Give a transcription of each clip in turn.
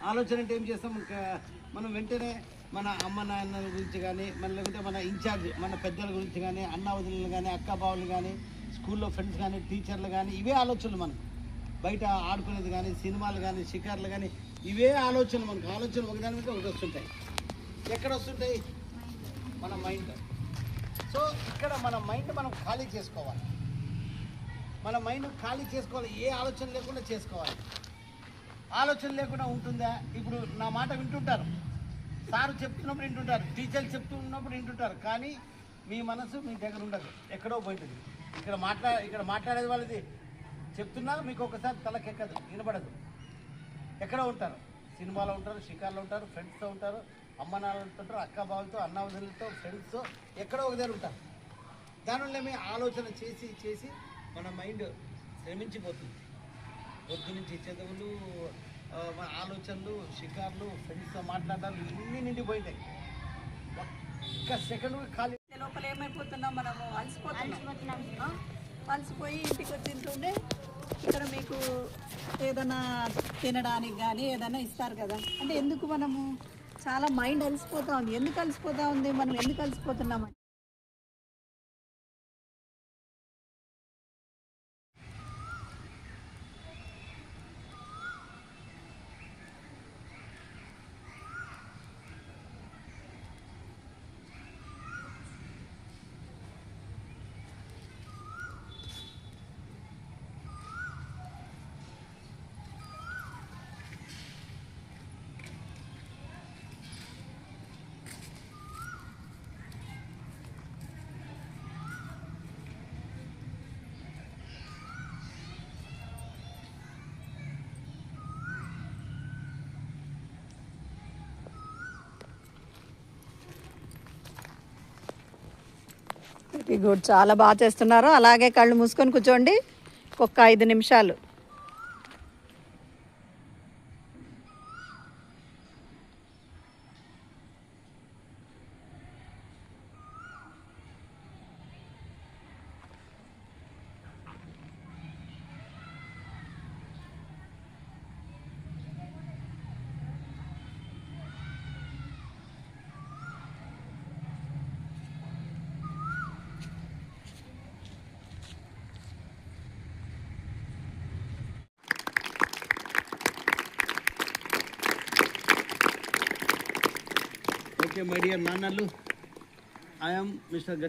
ఆలోచన అంటే ఏం చేస్తాం, మనం వెంటనే మన అమ్మ నాన్నల గురించి కానీ, లేకపోతే మన ఇన్ఛార్జ్ మన పెద్దల గురించి కానీ, అన్న వదినలు కానీ, అక్క బావులు కానీ, స్కూల్లో ఫ్రెండ్స్ కానీ, టీచర్లు కానీ, ఇవే ఆలోచనలు మనకు. బయట ఆడుకునేది కానీ, సినిమాలు కానీ, షికార్లు కానీ, ఇవే ఆలోచనలు మనకు. ఆలోచనలు ఒకదాని మీద ఒకటి వస్తుంటాయి. ఎక్కడ వస్తుంటాయి? మన మైండ్. సో ఇక్కడ మన మైండ్ మనం ఖాళీ చేసుకోవాలి. మన మైండ్ ఖాళీ చేసుకోవాలి, ఏ ఆలోచన లేకుండా చేసుకోవాలి. ఆలోచన లేకుండా ఉంటుందా? ఇప్పుడు నా మాట వింటుంటారు, సారు చెప్తున్నప్పుడు వింటుంటారు, టీచర్లు చెప్తున్నప్పుడు వింటుంటారు, కానీ మీ మనసు మీ దగ్గర ఉండదు, ఎక్కడో పోయింటుంది. ఇక్కడ మాట్లాడేది వాళ్ళది చెప్తున్నా మీకు ఒకసారి తలకెక్కదు, వినపడదు. ఎక్కడో ఉంటారు, సినిమాలో ఉంటారు, షికార్లో ఉంటారు, ఫ్రెండ్స్తో ఉంటారు, అమ్మ నాన్నలతో ఉంటారు, అక్క బావలతో, అన్న వదినలతో, ఫ్రెండ్స్తో, ఎక్కడో ఒక దగ్గర ఉంటారు. దానివల్ల మేము ఆలోచన చేసి చేసి మన మైండ్ శ్రమించిపోతుంది. పొద్దు నుంచి చదువులు, ఆలోచనలు, షికార్లు, ఫ్రెండ్స్తో మాట్లాడాలి, ఇన్ని నిండిపోయింటాయి. ఒక్క సెకండ్ ఖాళీ లోపల ఏమైపోతున్నాం, మనము అలసిపోయి ఇంటికి తింటుండే ఇక్కడ మీకు ఏదైనా తినడానికి కానీ ఏదైనా ఇస్తారు కదా. అంటే ఎందుకు మనము చాలా మైండ్ అలసిపోతూ ఉంది. ఎందుకు అలసిపోతూ ఉంది, మనం ఎందుకు అలసిపోతున్నామంటే వెరీ గుడ్, చాలా బాగా చేస్తున్నారు. అలాగే కళ్ళు మూసుకొని కూర్చోండి ఒక్క 5 నిమిషాలు. ఓకే మై డియర్ నాన్నలు, ఐఎమ్ మిస్టర్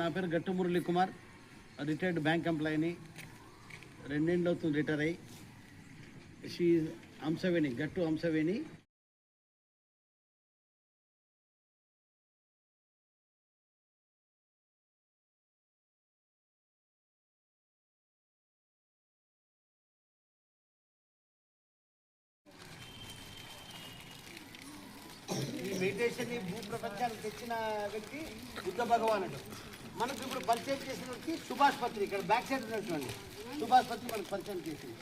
నా పేరు గట్టు మురళీ కుమార్, రిటైర్డ్ బ్యాంక్ ఎంప్లాయీని. 2 ఏళ్ళు అవుతుంది రిటైర్ అయ్యి. షీ హంసవేణి, గట్టు హంసవేణి. ఈ మెడిటేషన్ని భూప్రపంచానికి తెచ్చిన వ్యక్తి బుద్ధ భగవానుడు. మనకు ఇప్పుడు పరిచయం చేసిన వ్యక్తి సుభాష్ పత్రి. ఇక్కడ బ్యాక్ సైడ్ ఉన్నటువంటి సుభాష్ పత్రి మనకు పరిచయం చేసింది.